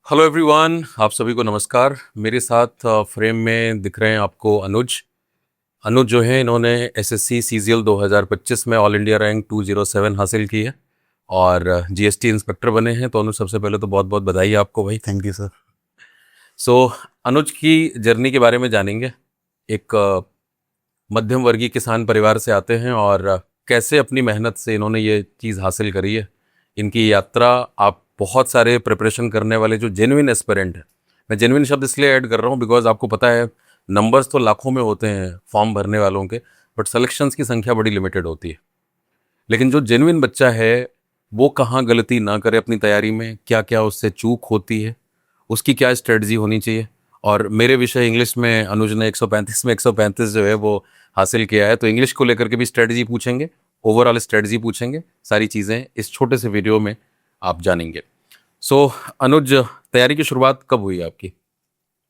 Hello everyone, आप सभी को नमस्कार। मेरे साथ फ्रेम में दिख रहे हैं आपको अनुज जो है, इन्होंने एसएससी सीजीएल 2025 में ऑल इंडिया रैंक 207 हासिल की है और जीएसटी इंस्पेक्टर बने हैं। तो अनुज, सबसे पहले तो बहुत बहुत बधाई आपको भाई। Thank you sir. So Anuj की जर्नी के बारे में जानेंगे। एक मध्यम वर्गीय किसान परिवार से आते हैं और कैसे अपनी मेहनत से इन्होंने ये चीज़ हासिल करी है। इनकी यात्रा, आप बहुत सारे प्रिपरेशन करने वाले जो जेन्युइन एस्पिरेंट हैं, मैं जेन्युइन शब्द इसलिए ऐड कर रहा हूँ बिकॉज आपको पता है नंबर्स तो लाखों में होते हैं फॉर्म भरने वालों के, बट सिलेक्शंस की संख्या बड़ी लिमिटेड होती है। लेकिन जो जेन्युइन बच्चा है वो कहाँ गलती ना करे अपनी तैयारी में, क्या क्या उससे चूक होती है, उसकी क्या स्ट्रेटजी होनी चाहिए। और मेरे विषय इंग्लिश में अनुज ने 135 में 135 जो है वो हासिल किया है, तो इंग्लिश को लेकर के भी स्ट्रेटजी पूछेंगे, ओवरऑल स्ट्रेटजी पूछेंगे। सारी चीज़ें इस छोटे से वीडियो में आप जानेंगे। सो अनुज, तैयारी की शुरुआत कब हुई आपकी?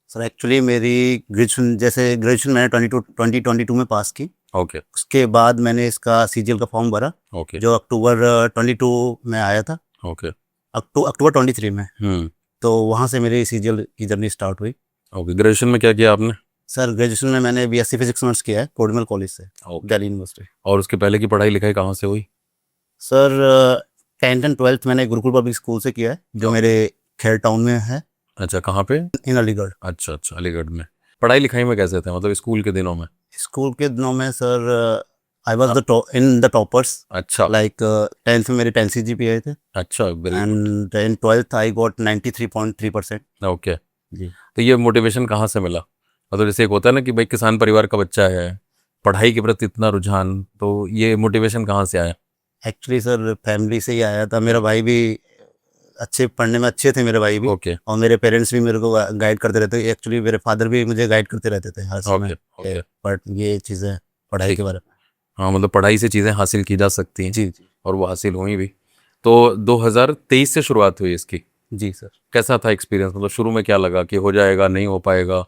सर एक्चुअली मेरी ग्रेजुएशन मैंने 2022 में पास की। ओके उसके बाद मैंने इसका सीजीएल का फॉर्म भरा ओके जो अक्टूबर 22 में आया था। ओके अक्टूबर 23 में। हम्म तो वहाँ से मेरी सीजीएल की जर्नी स्टार्ट हुई। ओके। ग्रेजुएशन में क्या किया आपने? सर ग्रेजुएशन में मैंने बीएससी फिजिक्स ऑनर्स किया है कोडमल कॉलेज से, ओके। दिल्ली यूनिवर्सिटी। और उसके पहले की पढ़ाई लिखाई कहाँ से हुई? सर 10th एंड 12th मैंने गुरुकुल पब्लिक स्कूल से किया है जो मेरे खैर टाउन में है, अच्छा, कहाँ पे? इन अलीगढ़। अच्छा अच्छा, अलीगढ़ में। पढ़ाई लिखाई में कैसे थे, मतलब स्कूल के दिनों में? स्कूल के दिनों में sir I was in the toppers. अच्छा लाइक 10th में मेरे 10 CGPA थे अच्छा, very good. And in 12th I got 93.3%। Okay. जी तो ये मोटिवेशन कहाँ से मिला? मतलब जैसे एक होता है ना कि भाई किसान परिवार का बच्चा है, पढ़ाई के प्रति इतना रुझान, तो ये मोटिवेशन कहाँ से आया? एक्चुअली सर फैमिली से ही आया था। मेरा भाई भी अच्छे पढ़ने में अच्छे थे, मेरे भाई भी। ओके और मेरे पेरेंट्स भी मेरे को गाइड करते रहते। एक्चुअली मेरे फादर भी मुझे गाइड करते रहते थे हर ओके समय। ओके। बट ये चीज़ें पढ़ाई ठीक के है। बारे में। हाँ, मतलब पढ़ाई से चीज़ें हासिल की जा सकती हैं जी जी और वो हासिल हुई भी। तो 2023 से शुरुआत हुई इसकी। जी सर। कैसा था एक्सपीरियंस? मतलब शुरू में क्या लगा कि हो जाएगा, नहीं हो पाएगा?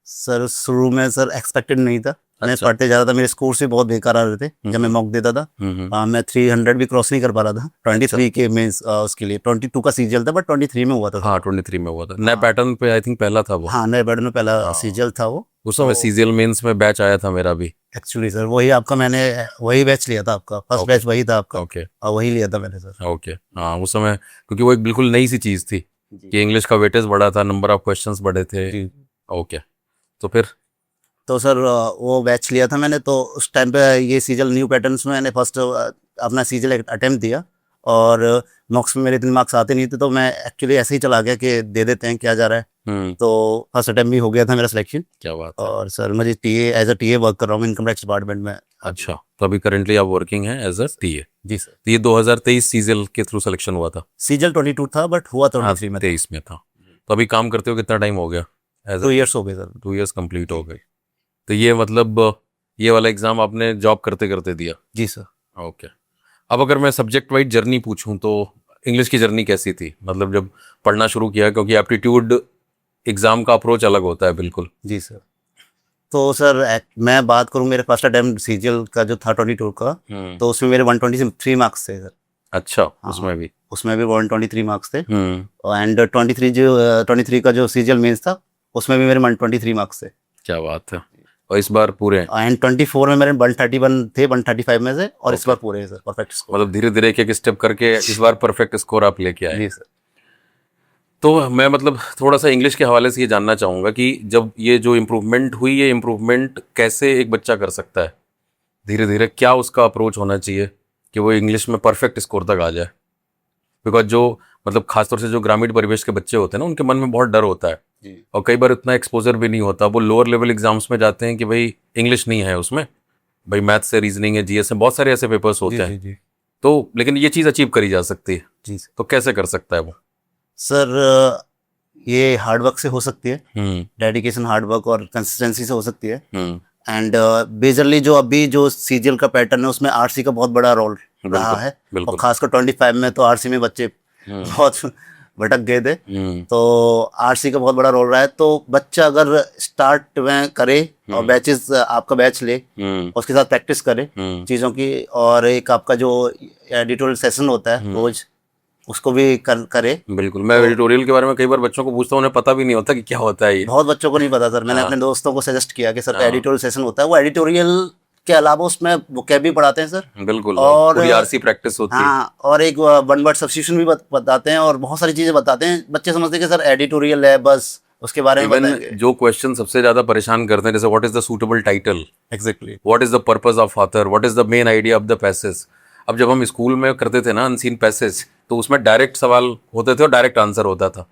सर शुरू में सर एक्सपेक्टेड नहीं था। मैं अच्छा। पढ़ते ज़्यादा था, मेरे स्कोर से बहुत बेकार आ रहे थे जब मैं मॉक देता था। मैं 300 भी क्रॉस नहीं कर पा रहा था 23 के मीन्स उसके लिए 22 का सीजीएल था, बट 23 में हुआ था सर। हाँ, 23 में हुआ था, नए हाँ पैटर्न पे आई थिंक पहला था वो। हाँ, नए बैड में पहला हाँ, सीजीएल था वो। उस समय तो सीजीएल मेंस में बैच आया था मेरा भी। एक्चुअली सर वही आपका मैंने वही बैच लिया था, आपका फर्स्ट ओके बैच वही था आपका। ओके और वही लिया था मैंने सर। ओके। हाँ, उस समय क्योंकि वो एक बिल्कुल नई सी चीज़ थी जी कि इंग्लिश का वेटेज बढ़ा था, नंबर ऑफ क्वेश्चंस बढ़े थे। जी। ओके। तो फिर? तो सर वो बैच लिया था मैंने। तो उस टाइम पे ये सीजल न्यू पैटर्न्स में मैंने फर्स्ट अपना सीजल अटेम्प्ट दिया। और मॉक्स में मेरे इतने मार्क्स आते नहीं थे, तो मैं एक्चुअली ऐसे ही चला गया कि दे देते हैं क्या जा रहा है। हम्म। तो फर्स्ट अटेम्प्ट भी हो गया था मेरा सिलेक्शन। क्या बात है। और सर मुझे TA as a TA work कर रहा हूँ इनकम टैक्स डिपार्टमेंट में। अच्छा, तो अभी करेंटली आप वर्किंग हैं एज अ टीए। जी सर। तो ये 2023 सीजल के थ्रू सिलेक्शन हुआ था? सीजल 22 था बट हुआ हाँ, 23 में था। 23 में था। तो अभी काम करते हो कितना टाइम हो गया एज अ? 2 इयर्स हो गए सर। 2 इयर्स कंप्लीट हो जी गए। तो ये मतलब ये वाला एग्ज़ाम आपने जॉब करते करते दिया? जी सर। ओके। अब अगर मैं सब्जेक्ट वाइज जर्नी पूछूं तो इंग्लिश की जर्नी कैसी थी, मतलब जब पढ़ना शुरू किया, क्योंकि एप्टीट्यूड एग्ज़ाम का अप्रोच अलग होता है बिल्कुल। जी सर। तो सर मैं बात करूँ मेरे फर्स्ट अटेम्प्ट सीजीएल का जो था 22 का। तो उसमें मेरे 123 मार्क्स थे सर। अच्छा, हाँ उसमें भी? उसमें भी 123 मार्क्स थे। हम्म। एंड 23 का जो सीजीएल मेंस था उसमें भी मेरे 123 मार्क्स थे। क्या बात है। और इस बार पूरे? एंड 24 में मेरे 131 थे 135 में से। और इस ओके। बार पूरे हैं सर, परफेक्ट स्कोर। मतलब धीरे धीरे एक एक स्टेप करके इस बार परफेक्ट स्कोर आप लेके आए। जी सर। तो मैं मतलब थोड़ा सा इंग्लिश के हवाले से ये जानना चाहूँगा कि जब ये जो इम्प्रूवमेंट हुई, ये इम्प्रूवमेंट कैसे एक बच्चा कर सकता है धीरे धीरे, क्या उसका अप्रोच होना चाहिए कि वो इंग्लिश में परफेक्ट स्कोर तक आ जाए? बिकॉज जो मतलब खासतौर से जो ग्रामीण परिवेश के बच्चे होते हैं ना, उनके मन में बहुत डर होता है जी और कई बार इतना एक्सपोजर भी नहीं होता। वो लोअर लेवल एग्जाम्स में जाते हैं कि भाई इंग्लिश नहीं है उसमें, भाई मैथ से रीजनिंग है, जीएस है, बहुत सारे ऐसे पेपर्स जी होते हैं। जी जी तो लेकिन ये चीज़ अचीव करी जा सकती है, जी सर। तो कैसे कर सकता है वो? सर ये हार्ड वर्क से हो सकती है। हम्म डेडिकेशन, हार्ड वर्क और कंसिस्टेंसी से हो सकती है। हम्म। एंड बेजरली जो अभी जो सीजीएल का पैटर्न है उसमें आरसी का बहुत बड़ा रोल रहा बिल्कुल है। और बिल्कुल। खासकर 25 में तो आरसी में बच्चे हम्म बहुत भटक गए थे। हम्म तो आरसी का बहुत बड़ा रोल रहा है। तो बच्चा अगर स्टार्ट में करे और बैचेस आपका बैच ले, हम्म उसके साथ प्रैक्टिस करे हम्म चीज़ों की, और एक आपका जो एडिटोरियल सेशन होता है रोज, उसको भी करे। बिल्कुल, मैं एडिटोरियल के बारे में कई बार बच्चों को पूछता हूँ, उन्हें पता भी नहीं होता कि क्या होता है ये। बहुत बच्चों को नहीं पता सर, मैंने हाँ। अपने दोस्तों को सजेस्ट किया कि सर हाँ। एडिटोरियल सेशन होता है, वो एडिटोरियल के अलावा उसमें वोकैब भी पढ़ाते हैं सर। बिल्कुल, और पूरी आरसी प्रैक्टिस होती है। हाँ, और एक वन वर्ड सब्स्टिट्यूशन भी बताते हैं और बहुत सारी चीजें बताते हैं। बच्चे समझते हैं कि सर एडिटोरियल है बस, उसके बारे में इवन बताएंगे। जो क्वेश्चन सबसे ज्यादा परेशान करते हैं, जैसे what is the suitable title, exactly. What is the purpose of author, what is the main idea of the passage. अब जब हम स्कूल में करते थे ना अनसीन पैसेज, तो उसमें डायरेक्ट सवाल होते थे और डायरेक्ट आंसर होता था।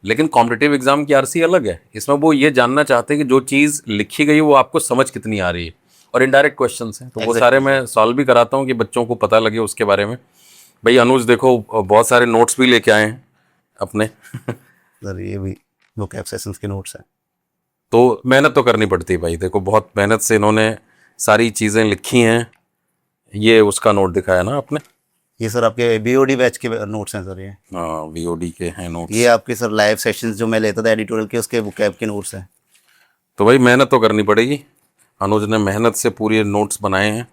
लेकिन कॉम्पिटिटिव एग्जाम की आरसी अलग है, इसमें वो ये जानना चाहते हैं कि जो चीज़ लिखी गई है वो आपको समझ कितनी आ रही है, और इनडायरेक्ट क्वेश्चंस हैं, तो वो सारे मैं सॉल्व भी कराता हूँ कि बच्चों को पता लगे उसके बारे में। भाई अनुज देखो, बहुत सारे नोट्स भी लेके आए हैं अपने। सर ये भी वोकैब सेशंस के नोट्स हैं। तो मेहनत तो करनी पड़ती है भाई, देखो बहुत मेहनत से इन्होंने सारी चीज़ें लिखी हैं। ये उसका नोट दिखाया ना आपने? ये सर आपके बीओडी बैच के नोट्स हैं सर। ये हाँ, वीओडी के हैं नोट्स। ये आपके सर लाइव सेशंस जो मैं लेता था एडिटोरियल के, उसके वोकैब के नोट्स हैं। तो भाई मेहनत तो करनी पड़ेगी। अनुज ने मेहनत से पूरे नोट्स बनाए हैं।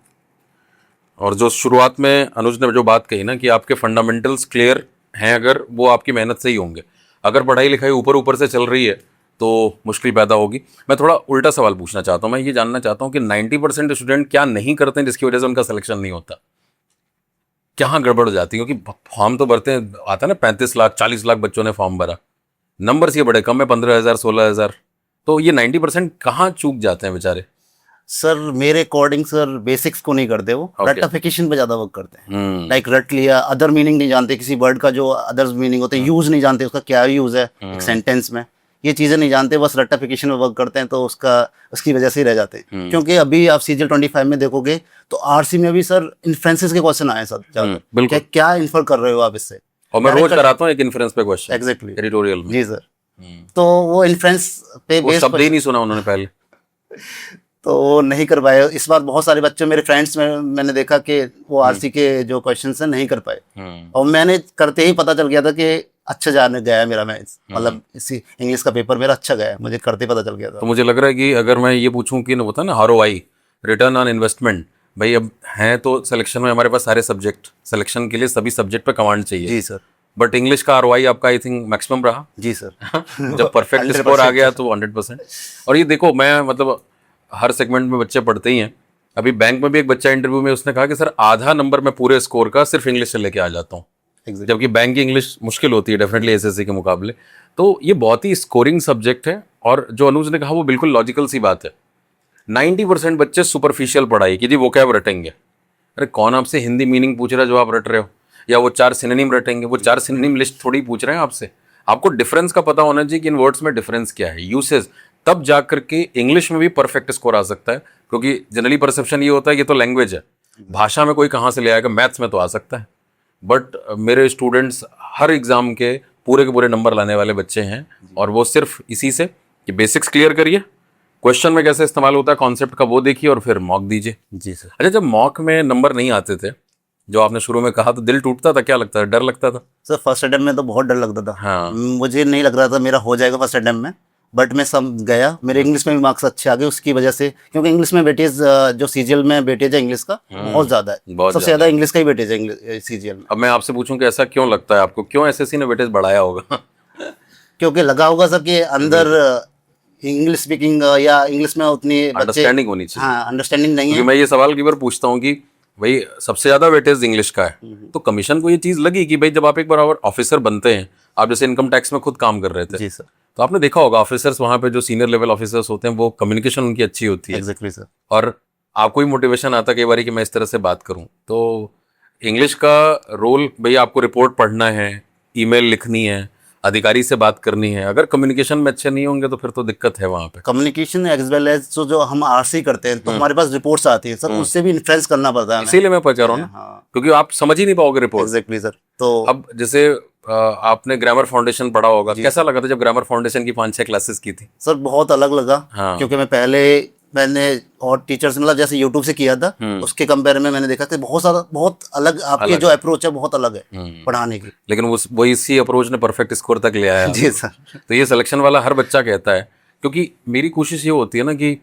और जो शुरुआत में अनुज ने जो बात कही ना कि आपके फंडामेंटल्स क्लियर हैं, अगर वो आपकी मेहनत से ही होंगे। अगर पढ़ाई लिखाई ऊपर ऊपर से चल रही है तो मुश्किल पैदा होगी। मैं थोड़ा उल्टा सवाल पूछना चाहता हूँ, मैं ये जानना चाहता हूँ कि 90% स्टूडेंट क्या नहीं करते हैं जिसकी वजह से उनका सिलेक्शन नहीं होता? कहाँ गड़बड़ हो जाती है? क्योंकि फॉर्म तो भरते हैं, आता है ना 35 लाख 40 लाख बच्चों ने फॉर्म भरा, नंबर्स ये बड़े कम है, 15,000 16,000। तो ये 90% कहाँ चूक जाते हैं बेचारे? सर मेरे अकॉर्डिंग सर बेसिक्स को नहीं करते, वो Okay. रटिफिकेशन पे ज्यादा वर्क करते हैं। लाइक रट लिया, अदर मीनिंग नहीं जानते किसी वर्ड का, जो अदर मीनिंग होते हैं यूज नहीं जानते, उसका क्या यूज है एक सेंटेंस में, ये चीजें नहीं जानते, बस रटिफिकेशन में वर्क करते हैं। तो उसकी वजह से ही रह जाते हैं। क्योंकि अभी आप सीजीएल 25 में देखोगे तो आरसी में भी सर इन्फ्रेंसेस के क्वेश्चन आए सर ज्यादा। बिल्कुल। क्या इन्फर कर रहे हो आप इससे? और मैं रोज कराता हूँ एक इन्फ्रेंस पे क्वेश्चन एग्जैक्टली एडिटोरियल में। जी सर। तो वो इन्फ्रेंस पे वो बेस शब्द ही नहीं सुना उन्होंने पहले। तो वो नहीं कर पाए। इस बार बहुत सारे बच्चे मेरे फ्रेंड्स में मैंने देखा कि वो आरसी के जो क्वेश्चंस हैं नहीं कर पाए, और मैंने करते ही पता चल गया था कि अच्छा जाने गया मेरा मैथ्स, मतलब इसी इंग्लिश का पेपर मेरा अच्छा गया, मुझे करते ही पता चल गया था। तो मुझे लग रहा है कि अगर मैं ये पूछूं कि होता है ना आरओआई, रिटर्न ऑन इन्वेस्टमेंट, भाई अब हैं तो सिलेक्शन में हमारे पास सारे सब्जेक्ट, सिलेक्शन के लिए सभी सब्जेक्ट पे कमांड चाहिए। जी सर। बट इंग्लिश का आरओआई आपका आई थिंक मैक्सिमम रहा। जी सर। जब परफेक्ट स्कोर आ गया तो 100%। और ये देखो, मैं मतलब हर सेगमेंट में बच्चे पढ़ते ही हैं। अभी बैंक में भी एक बच्चा इंटरव्यू में उसने कहा कि सर आधा नंबर मैं पूरे स्कोर का सिर्फ इंग्लिश से लेके आ जाता हूँ। जबकि बैंक की इंग्लिश मुश्किल होती है डेफिनेटली एसएससी के मुकाबले। तो ये बहुत ही स्कोरिंग सब्जेक्ट है। और जो अनुज ने कहा वो बिल्कुल लॉजिकल सी बात है। 90% बच्चे सुपरफिशियल पढ़ाई कि जी वोकैब रटेंगे। अरे कौन आपसे हिंदी मीनिंग पूछ रहा है जो आप रट रहे हो, या वो 4 सिनोनिम रटेंगे? वो 4 सिनोनिम लिस्ट थोड़ी पूछ रहे हैं आपसे। आपको डिफरेंस का पता होना चाहिए कि इन वर्ड्स में डिफरेंस क्या है, यूसेज, तब जा करके इंग्लिश में भी परफेक्ट स्कोर आ सकता है। क्योंकि जनरली परसेप्शन ये होता है कि तो लैंग्वेज है, भाषा में कोई कहाँ से ले आएगा, मैथ्स में तो आ सकता है। बट मेरे स्टूडेंट्स हर एग्जाम के पूरे नंबर लाने वाले बच्चे हैं, और वो सिर्फ इसी से कि बेसिक्स क्लियर करिए, क्वेश्चन में कैसे इस्तेमाल होता है कॉन्सेप्ट का वो देखिए, और फिर मॉक दीजिए। जी सर। अच्छा, जब मॉक में नंबर नहीं आते थे, जो आपने शुरू में कहा, तो दिल टूटता था? क्या लगता था, डर लगता था? सर फर्स्ट अटेम्प्ट में तो बहुत डर लगता था। हाँ। मुझे नहीं लग रहा था मेरा हो जाएगा फर्स्ट अटेम्प्ट में, बट मैं सब गया। मेरे इंग्लिश में भी मार्क्स अच्छे आ गए उसकी वजह से, क्योंकि इंग्लिश में वेटेज जो सीजीएल में वेटेज है इंग्लिश का बहुत ज्यादा है, बहुत सबसे ज्यादा इंग्लिश का ही वेटेज है सीजीएल में। अब मैं आपसे पूछूं कि ऐसा क्यों लगता है आपको, क्यों एसएससी ने वेटेज बढ़ाया होगा? क्योंकि लगा होगा सर कि अंदर इंग्लिश स्पीकिंग या इंग्लिश में उतनी बच्चे, अंडरस्टैंडिंग होनी चाहिए। हाँ अंडरस्टैंडिंग नहीं क्योंकि है। मैं ये सवाल कई बार पूछता हूँ कि भाई सबसे ज्यादा वेटेज इंग्लिश का है, तो कमीशन को ये चीज लगी कि भाई जब आप एक बार ऑफिसर बनते हैं, आप जैसे इनकम टैक्स में खुद काम कर रहे थे, जी सर। तो आपने देखा होगा ऑफिसर्स वहां पे जो सीनियर लेवल ऑफिसर्स होते हैं वो कम्युनिकेशन उनकी अच्छी होती है। Exactly sir. और आपको भी मोटिवेशन आता कई बार कि मैं इस तरह से बात करूं। तो इंग्लिश का रोल, भाई आपको रिपोर्ट पढ़ना है, ईमेल लिखनी है, अधिकारी से बात करनी है, अगर कम्युनिकेशन में अच्छे नहीं होंगे तो फिर तो दिक्कत है वहाँ पे। कम्युनिकेशन एज वेल एज जो हम आरसी करते हैं तो हमारे पास रिपोर्ट्स आती है सर, उससे भी इन्फ्लुएंस करना पड़ता है। इसीलिए मैं कह रहा हूँ ना, हाँ क्योंकि आप समझ ही नहीं पाओगे रिपोर्ट। Exactly sir. तो अब जैसे आपने ग्रामर फाउंडेशन पढ़ा होगा, कैसा लगा था जब ग्रामर फाउंडेशन की 5-6 क्लासेस की थी? सर बहुत अलग लगा। हाँ। क्योंकि मैंने और टीचर्स मतलब जैसे यूट्यूब से किया था, उसके कंपेयर में मैंने देखा कि बहुत अलग आपकी जो अप्रोच है बहुत अलग है पढ़ाने की। लेकिन वो इसी अप्रोच ने परफेक्ट स्कोर तक ले आया। जी सर। तो ये सिलेक्शन वाला हर बच्चा कहता है, क्योंकि मेरी कोशिश ये होती है ना कि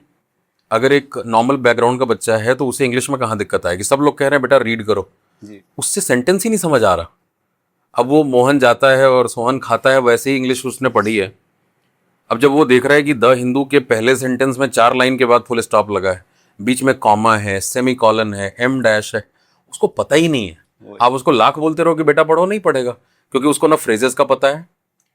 अगर एक नॉर्मल बैकग्राउंड का बच्चा है तो उसे इंग्लिश में कहाँ दिक्कत आएगी? सब लोग कह रहे हैं बेटा रीड करो, जी। उससे सेंटेंस ही नहीं समझ आ रहा। अब वो मोहन जाता है और सोहन खाता है, वैसे ही इंग्लिश उसने पढ़ी है। अब जब वो देख रहा है कि द हिंदू के पहले सेंटेंस में 4 लाइन के बाद फुल स्टॉप लगा है, बीच में कॉमा है, सेमी कॉलन है, एम डैश है, उसको पता ही नहीं है। आप उसको लाख बोलते रहो कि बेटा पढ़ो, नहीं पढ़ेगा, क्योंकि उसको ना फ्रेजेस का पता है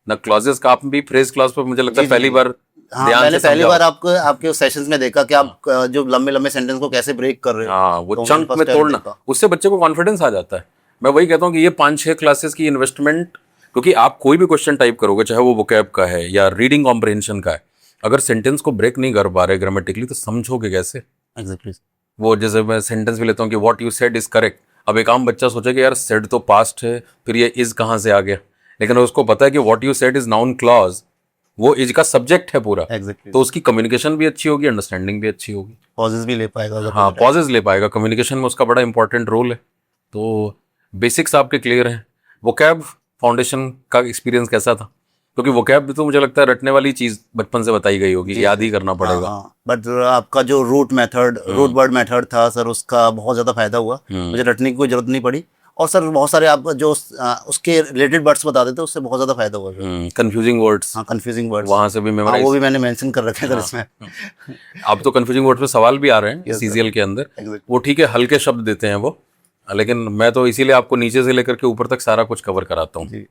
ना क्लॉजेस का। आप भी फ्रेज क्लॉज पर मुझे लगता है पहली बार हाँ, ध्यान मैंने से पहली समझा बार हो। आपको आपके सेशंस में देखा कि आप जो लंबे लंबे सेंटेंस को कैसे ब्रेक कर रहे हो। हाँ, वो तो मैंने चंक first में time तोड़ना, देखा। उससे बच्चे को कॉन्फिडेंस आ जाता है। मैं वही कहता हूँ कि ये 5-6 क्लासेस की इन्वेस्टमेंट, क्योंकि आप कोई भी क्वेश्चन टाइप करोगे, चाहे वो वोकैब का है या रीडिंग कॉम्प्रिहेंशन का है, अगर सेंटेंस को ब्रेक नहीं कर पा रहे ग्रामेटिकली तो समझोगे कैसे? एग्जैक्टली। वो जैसे मैं सेंटेंस भी लेता हूँ कि what you said is correct. अब एक आम बच्चा सोचेगा यार सेड तो पास्ट है, फिर ये इज कहाँ से आ गया, लेकिन उसको पता है कि what you said is noun clause, वो इज का सब्जेक्ट है पूरा। एग्जैक्टली। तो उसकी कम्युनिकेशन भी अच्छी होगी, अंडरस्टैंडिंग भी अच्छी होगी। पॉजेस भी ले पाएगा अगर हाँ, पॉजेज ले पाएगा, कम्युनिकेशन में उसका बड़ा इंपॉर्टेंट रोल है। तो बेसिक्स आपके क्लियर हैं। वोकैब फाउंडेशन का एक्सपीरियंस कैसा था? क्योंकि वोकैब भी तो मुझे लगता है रटने वाली चीज बचपन से बताई गई होगी, याद ही करना पड़ेगा। हाँ, बट आपका जो रूट वर्ड मेथड था सर, उसका बहुत ज़्यादा फायदा हुआ। मुझे रटने की कोई जरूरत नहीं पड़ी। और सर बहुत सारे आप जो उसके रिलेटेड वर्ड्स बता देते, उससे बहुत ज़्यादा फायदा हुआ सर। कंफ्यूजिंग वर्ड्स, हाँ, कंफ्यूजिंग वर्ड्स वहां से भी हाँ, वो मेमोराइज। भी मैंने मेंशन कर रखे हैं सर इसमें। अब तो कंफ्यूजिंग वर्ड्स पे सवाल भी आ रहे हैं Yes, sir. सीजीएल के अंदर। Exactly. वो ठीक है, हल्के शब्द देते हैं वो, लेकिन मैं तो इसीलिए आपको नीचे से लेकर के ऊपर तक सारा कुछ कवर कराता हूँ। जी।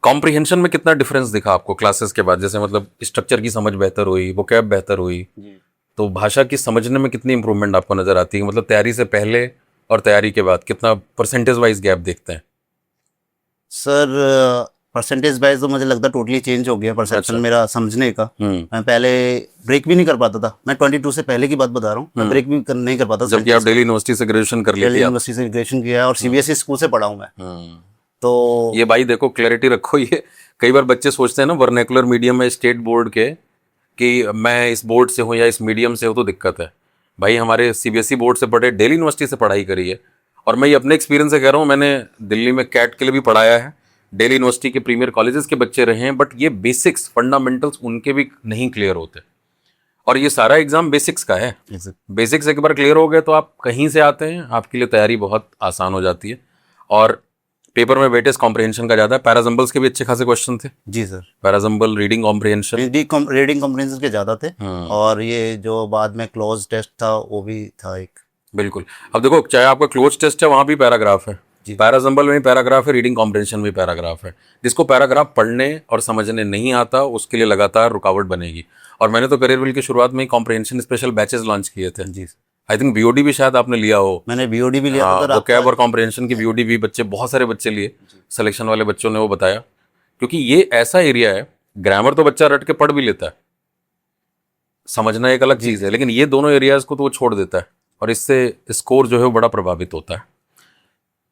कॉम्प्रिहेंशन में कितना डिफरेंस दिखा आपको क्लासेस के बाद? जैसे मतलब स्ट्रक्चर की समझ बेहतर हुई, वोकैब बेहतर हुई, तो भाषा की समझने में कितनी इंप्रूवमेंट आपको नजर आती है? मतलब तैयारी से पहले और तैयारी के बाद कितना परसेंटेज वाइज गैप देखते हैं? सर परसेंटेज वाइज तो मुझे लगता है टोटली चेंज हो गया परसेप्शन मेरा समझने का। मैं पहले ब्रेक भी नहीं कर पाता था। मैं 22 से पहले की बात बता रहा हूँ, मैं ब्रेक भी नहीं कर पाता। जबकि आप दिल्ली यूनिवर्सिटी से ग्रेजुएशन कर दिल्ली ली थी आप। यूनिवर्सिटी से ग्रेजुएशन किया है और सीबीएसई स्कूल से पढ़ा हूँ मैं। तो ये भाई देखो, क्लैरिटी रखो। ये कई बार बच्चे सोचते हैं ना वर्नेकुलर मीडियम में स्टेट बोर्ड के, कि मैं इस बोर्ड से हूँ या इस मीडियम से हूँ, तो दिक्कत है। भाई हमारे सीबीएसई बोर्ड से पढ़े, दिल्ली यूनिवर्सिटी से पढ़ाई करी है। और मैं ये अपने एक्सपीरियंस से कह रहा हूँ, मैंने दिल्ली में कैट के लिए भी पढ़ाया है, दिल्ली यूनिवर्सिटी के प्रीमियर कॉलेजेस के बच्चे रहे हैं, बट ये बेसिक्स फंडामेंटल्स उनके भी नहीं क्लियर होते। और ये सारा एग्जाम बेसिक्स का है। बेसिक्स एक बार क्लियर हो गए तो आप कहीं से आते हैं, आपके लिए तैयारी बहुत आसान हो जाती है। और पेपर में वेटेज कॉम्प्रिहेंशन का ज़्यादा है। पैराजम्बल्स के भी अच्छे खासे क्वेश्चन थे। जी sir, parajumble, reading comprehension, reading comprehension के ज़्यादा थे। और ये जो बाद में क्लोज टेस्ट था वो भी था एक। बिल्कुल। अब देखो, चाहे आपका क्लोज टेस्ट है, वहाँ भी पैराग्राफ है, पैराजम्बल में भी पैराग्राफ है, रीडिंग कॉम्प्रिहेंशन में भी पैराग्राफ है। जिसको पैराग्राफ पढ़ने और समझने नहीं आता, उसके लिए लगातार रुकावट बनेगी। और मैंने तो करियर विल की शुरुआत में ही कॉम्प्रिहेंशन स्पेशल बैचेस लॉन्च किए थे। जी, आई थिंक बीओडी भी शायद आपने लिया हो। मैंने बीओडी भी लिया था सर। वोकैब और कॉम्प्रिहेंशन की बीओडी भी बच्चे, बहुत सारे बच्चे लिए, सिलेक्शन वाले बच्चों ने वो बताया। क्योंकि ये ऐसा एरिया है, ग्रामर तो बच्चा रट के पढ़ भी लेता है, समझना एक अलग चीज़ है, लेकिन ये दोनों एरियाज को तो वो छोड़ देता है, और इससे स्कोर जो है वो बड़ा प्रभावित होता है।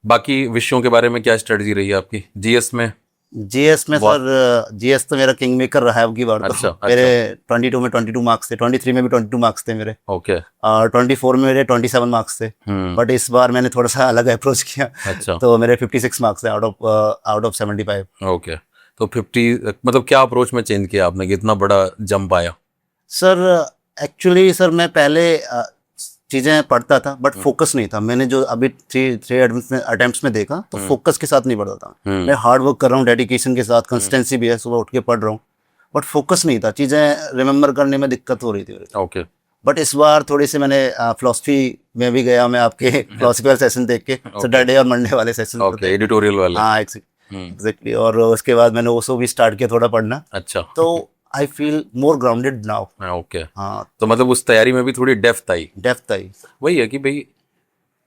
बाकी विषयों के बारे में क्या स्ट्रेटजी रही है आपकी जीएस में? जीएस में सर, जीएस तो मेरा किंग मेकर रहा है अब की बार। तो अच्छा, मेरे 22 में 22 मार्क्स थे, 23 में भी 22 मार्क्स थे मेरे, ओके। और 24 में मेरे 27 मार्क्स थे। बट इस बार मैंने थोड़ा सा अलग अप्रोच किया। अच्छा, तो मेरे 56 मार्क्स थे आउट ऑफ 75। ओके। तो 50 मतलब क्या अप्रोच में चेंज किया आपने कि इतना बड़ा जंप आया? सर एक्चुअली सर मैं पहले चीज़ें पढ़ता था बट फोकस नहीं था। मैंने जो अभी थ्री अटेम्प्ट्स में देखा तो फोकस के साथ नहीं पढ़ता था। मैं हार्ड वर्क कर रहा हूँ, डेडिकेशन के साथ, कंसिस्टेंसी भी है, सुबह उठ के पढ़ रहा हूँ, बट फोकस नहीं था। चीज़ें रिमेंबर करने में दिक्कत हो रही थी। ओके। बट इस बार थोड़ी सी मैंने फिलोसफी में भी गया, मैं आपके फिलोसफिकल सेशन देख के, सैटरडे और मंडे वाले सेशन। ओके, एडिटोरियल वाले। हाँ एग्जैक्टली। और उसके बाद मैंने वो भी स्टार्ट किया थोड़ा पढ़ना। अच्छा, तो I feel more grounded now. Okay. हाँ, तो मतलब उस तैयारी में भी थोड़ी डेप्थ आई। डेप्थ आई। वही है कि भाई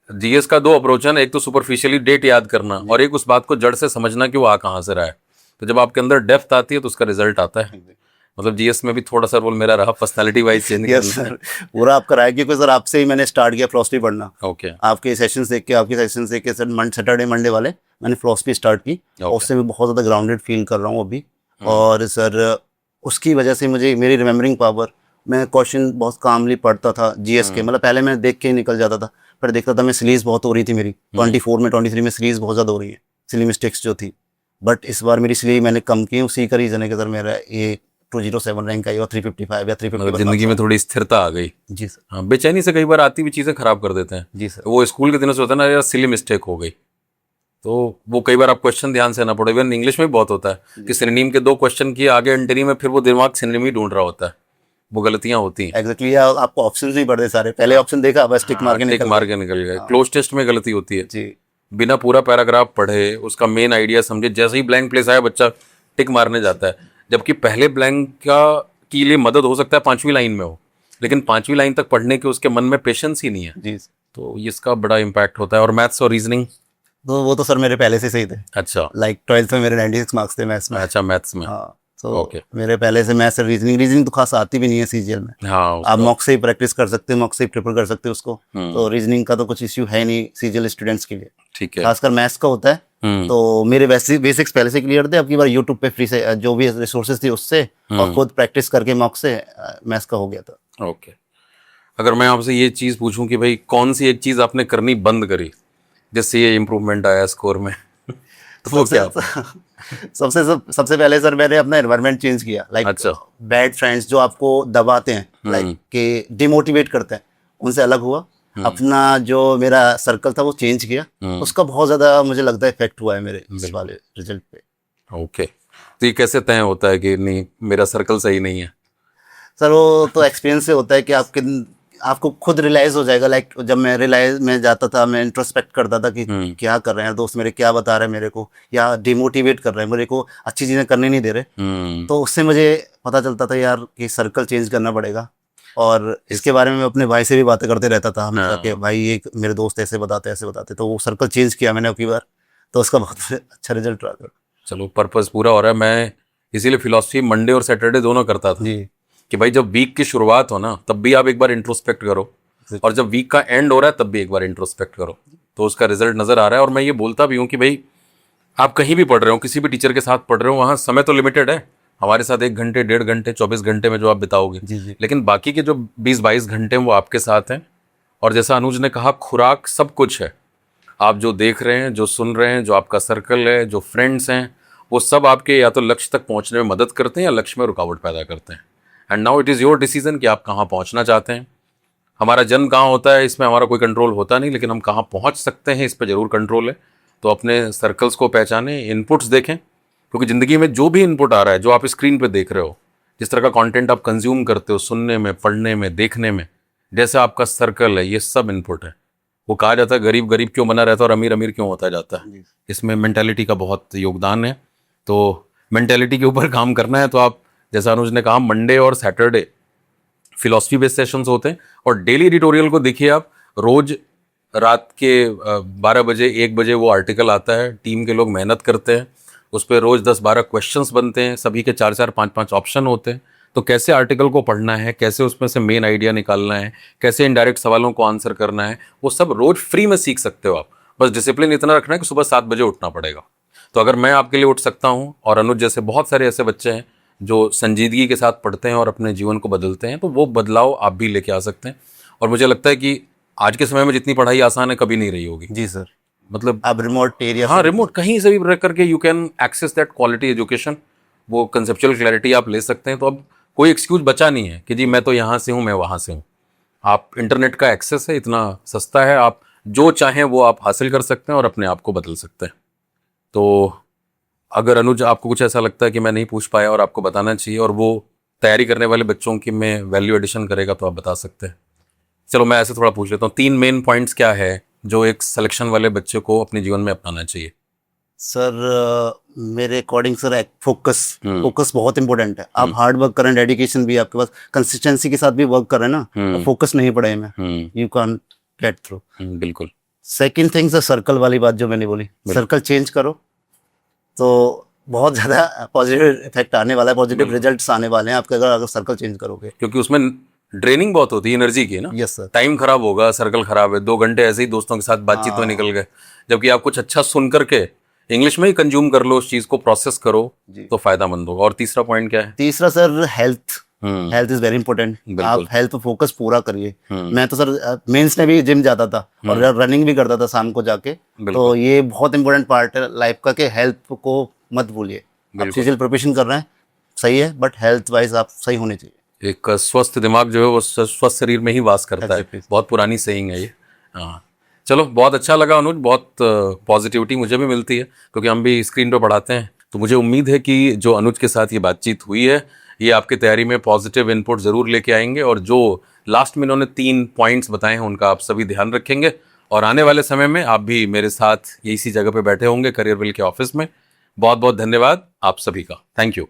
जीएस का दो अप्रोच है ना, एक तो सुपरफिशियली डेट याद करना, और एक उस बात को जड़ से समझना कि वो आ कहाँ से रहा है। तो जब आपके अंदर डेप्थ आती है तो उसका रिजल्ट आता है। मतलब जीएस में भी थोड़ा सा रोल मेरा रहा, personality wise change yes sir, पूरा आपका रहा है, क्योंकि सर आपसे ही मैंने स्टार्ट किया फिलोसफी पढ़ना। ओके। आपके सेशंस देख के सर सैटरडे मंडे वाले मैंने फिलोसफी स्टार्ट की। उससे भी बहुत ज़्यादा ग्राउंडेड फील कर रहा हूँ अभी। और सर उसकी वजह से मुझे मेरी रिमेम्बरिंग पावर, मैं क्वेश्चन बहुत कामली पढ़ता था जीएस के। मतलब पहले मैं देख के ही निकल जाता था, फिर देखता था मैं सीरीज बहुत हो रही थी मेरी। 24 में 23 में सीरीज बहुत ज़्यादा हो रही है, सिली मिस्टेक्स जो थी। बट इस बार मेरी सीरीज मैंने कम की, उसी का रीज़न है कि सर मेरा ये 207 रैंक आई और 355 या 350 जिंदगी में थोड़ी स्थिरता आ गई। जी सर। हाँ, बेचैनी से कई बार आती हुई चीज़ें खराब कर देते हैं। जी सर। वो स्कूल के दिनों से होता है ना, यार सिली मिस्टेक हो गई, तो वो कई बार आप क्वेश्चन ध्यान से ना पढ़ो, इवन इंग्लिश में भी बहुत होता है कि सिनोनिम के 2 क्वेश्चन किए आगे एंटोनिम में, फिर वो दिमाग सिनोनिम ही ढूंढ रहा होता है, वो गलतियां होती हैं। एग्जैक्टली, आपको ऑप्शन नहीं पढ़ते सारे, पहले ऑप्शन देखा बस टिक मार के टिक निकल मार गए। के निकल गए। क्लोज टेस्ट में गलती होती है, जी बिना पूरा पैराग्राफ पढ़े उसका मेन आइडिया समझे, जैसे ही ब्लैंक प्लेस आया बच्चा टिक मारने जाता है, जबकि पहले ब्लैंक का के लिए मदद हो सकता है 5वीं लाइन में हो, लेकिन 5वीं लाइन तक पढ़ने के उसके मन में पेशेंस ही नहीं है, जी। तो इसका बड़ा इम्पैक्ट होता है। और मैथ्स और रीजनिंग? तो वो तो सर मेरे पहले से सही थे, अच्छा लाइक 12th में मेरे 96 मार्क्स थे मैथ्स में। अच्छा, मैथ्स में। हाँ, तो ओके। मेरे पहले से मैथ्स और रीजनिंग तो खास आती भी नहीं है सीजीएल में। हाँ आप उसका- मॉक से ही प्रैक्टिस कर सकते हैं, मॉक से ही प्रिपेयर कर सकते हैं उसको। हम्म। तो रीजनिंग का तो कुछ इश्यू है नहीं सीजीएल स्टूडेंट्स के लिए, ठीक है। खासकर मैथ्स का होता है। हम्म। तो मेरे बेसिक्स पहले से क्लियर थे, अब की बार यूट्यूब पे फ्री से जो भी रिसोर्सेज थी उससे और खुद प्रैक्टिस करके मॉक से मैथ्स का हो गया था। ओके। अगर मैं आपसे ये चीज़ पूछूं कि भाई कौन सी एक चीज़ आपने करनी बंद करी जिससे ये इम्प्रूवमेंट आया स्कोर में, तो वो क्या? सबसे पहले सर मैंने अपना एनवायरनमेंट चेंज किया, लाइक अच्छा। बैड फ्रेंड्स जो आपको दबाते हैं, लाइक कि डिमोटिवेट करते हैं, उनसे अलग हुआ। अपना जो मेरा सर्कल था वो चेंज किया, उसका बहुत ज़्यादा मुझे लगता है इफेक्ट हुआ है मेरे इस वाले रिजल्ट पे। ओके, तो ये कैसे तय होता है कि नहीं मेरा सर्कल सही नहीं है? सर वो तो एक्सपीरियंस से होता है कि आपको खुद रियलाइज हो जाएगा। लाइक जब मैं रियलाइज में जाता था, मैं इंट्रोस्पेक्ट करता था कि क्या कर रहे हैं दोस्त मेरे, क्या बता रहे हैं मेरे को, या डिमोटिवेट कर रहे हैं मेरे को, अच्छी चीज़ें करने नहीं दे रहे। तो उससे मुझे पता चलता था यार कि सर्कल चेंज करना पड़ेगा। और इसके बारे में मैं अपने भाई से भी बातें करते रहता था हमेशा कि भाई ये मेरे दोस्त ऐसे बताते, तो वो सर्कल चेंज किया मैंने अबकी बार, तो उसका बहुत अच्छा रिजल्ट रहा। चलो, पर्पस पूरा हो रहा है। मैं इसीलिए फिलॉसफी मंडे और सैटरडे दोनों करता था जी कि भाई जब वीक की शुरुआत हो ना तब भी आप एक बार इंट्रोस्पेक्ट करो, और जब वीक का एंड हो रहा है तब भी एक बार इंट्रोस्पेक्ट करो, तो उसका रिजल्ट नजर आ रहा है। और मैं ये बोलता भी हूँ कि भाई आप कहीं भी पढ़ रहे हो, किसी भी टीचर के साथ पढ़ रहे हो, वहाँ समय तो लिमिटेड है। हमारे साथ 1 घंटे 1.5 घंटे 24 घंटे में जो आप बिताओगे, जी। लेकिन बाकी के जो 20-22 घंटे हैं वो आपके साथ हैं। और जैसा अनुज ने कहा, खुराक सब कुछ है। आप जो देख रहे हैं, जो सुन रहे हैं, जो आपका सर्कल है, जो फ्रेंड्स हैं, वो सब आपके या तो लक्ष्य तक पहुंचने में मदद करते हैं या लक्ष्य में रुकावट पैदा करते हैं। And now it is your decision कि आप कहाँ पहुंचना चाहते हैं। हमारा जन्म कहाँ होता है इसमें हमारा कोई कंट्रोल होता नहीं, लेकिन हम कहाँ पहुंच सकते हैं इस पर जरूर कंट्रोल है। तो अपने सर्कल्स को पहचानें, इनपुट्स देखें, क्योंकि ज़िंदगी में जो भी इनपुट आ रहा है, जो आप स्क्रीन पे देख रहे हो, जिस तरह का कंटेंट आप कंज्यूम करते हो, सुनने में, पढ़ने में, देखने में, जैसा आपका सर्कल है, ये सब इनपुट है। वो कहा जाता है गरीब गरीब क्यों बना रहता है और अमीर अमीर क्यों होता जाता है, इसमें मेंटालिटी का बहुत योगदान है। तो मेंटालिटी के ऊपर काम करना है तो आप, जैसा अनुज ने कहा, मंडे और सैटरडे फिलॉसफी बेस्ड सेशंस होते हैं, और डेली एडिटोरियल को देखिए आप। रोज रात के 12 बजे 1 बजे वो आर्टिकल आता है, टीम के लोग मेहनत करते हैं उस पर, रोज 10-12 क्वेश्चंस बनते हैं, सभी के 4-4 5-5 ऑप्शन होते हैं। तो कैसे आर्टिकल को पढ़ना है, कैसे उसमें से मेन आइडिया निकालना है, कैसे इनडायरेक्ट सवालों को आंसर करना है, वो सब रोज फ्री में सीख सकते हो आप। बस डिसिप्लिन इतना रखना है कि सुबह 7 बजे उठना पड़ेगा। तो अगर मैं आपके लिए उठ सकता हूँ, और अनुज जैसे बहुत सारे ऐसे बच्चे हैं जो संजीदगी के साथ पढ़ते हैं और अपने जीवन को बदलते हैं, तो वो बदलाव आप भी लेके आ सकते हैं। और मुझे लगता है कि आज के समय में जितनी पढ़ाई आसान है कभी नहीं रही होगी। जी सर, मतलब आप रिमोट एरिया, हाँ, रिमोट कहीं से भी रह करके you can access that quality education, वो कंसेप्चुअल क्लैरिटी आप ले सकते हैं। तो अब कोई एक्सक्यूज बचा नहीं है कि जी मैं तो यहाँ से हूँ, मैं वहाँ से हूँ। आप इंटरनेट का एक्सेस है, इतना सस्ता है, आप जो चाहें वो आप हासिल कर सकते हैं और अपने आप को बदल सकते हैं। तो अगर अनुज आपको कुछ ऐसा लगता है कि मैं नहीं पूछ पाया और आपको बताना चाहिए, और वो तैयारी करने वाले बच्चों की में वैल्यू एडिशन करेगा, तो आप बता सकते हैं। चलो मैं ऐसे थोड़ा पूछ लेता हूँ, 3 मेन पॉइंट्स क्या है जो एक सिलेक्शन वाले बच्चे को अपने जीवन में अपनाना चाहिए? सर मेरे अकॉर्डिंग सर फोकस बहुत इंपॉर्टेंट है। आप हार्ड वर्क करें, डेडिकेशन भी आपके पास, कंसिस्टेंसी के साथ भी वर्क करें ना, तो फोकस नहीं पड़े में, यू कैन गेट थ्रू। बिल्कुल। सेकंड थिंग सर, सर्कल वाली बात जो मैंने बोली, सर्कल चेंज करो तो बहुत ज़्यादा पॉजिटिव इफेक्ट आने वाला है, पॉजिटिव रिजल्ट्स आने वाले हैं आपके, अगर सर्कल चेंज करोगे। क्योंकि उसमें ड्रेनिंग बहुत होती है एनर्जी की ना। Yes sir. टाइम खराब होगा, सर्कल खराब है, 2 घंटे ऐसे ही दोस्तों के साथ बातचीत में निकल गए, जबकि आप कुछ अच्छा सुन करके इंग्लिश में ही कंज्यूम कर लो, उस चीज को प्रोसेस करो, तो फायदामंद होगा। और तीसरा पॉइंट क्या है? तीसरा sir, health is very important. आप हेल्थ पे फोकस पूरा करिए। मैं तो सर मेंस में भी जिम जाता था और रनिंग भी करता था शाम को जाके, तो ये बहुत इंपॉर्टेंट पार्ट है लाइफ का कि हेल्थ को मत भूलिए। आप फिजिकल प्रिपरेशन कर रहे हैं सही है, बट हेल्थ वाइज आप सही होने चाहिए। एक स्वस्थ दिमाग जो है वो स्वस्थ शरीर में ही वास करता है, बहुत पुरानी सेइंग है ये। हाँ, चलो, बहुत अच्छा लगा अनुज, बहुत पॉजिटिविटी मुझे भी मिलती है क्योंकि हम भी स्क्रीन पे पढ़ाते हैं। तो मुझे उम्मीद है कि जो अनुज के साथ ये बातचीत हुई है ये आपकी तैयारी में पॉजिटिव इनपुट ज़रूर लेके आएंगे, और जो लास्ट में इन्होंने 3 पॉइंट्स बताए हैं उनका आप सभी ध्यान रखेंगे, और आने वाले समय में आप भी मेरे साथ इसी जगह पे बैठे होंगे करियर विल के ऑफिस में। बहुत बहुत धन्यवाद आप सभी का। Thank you.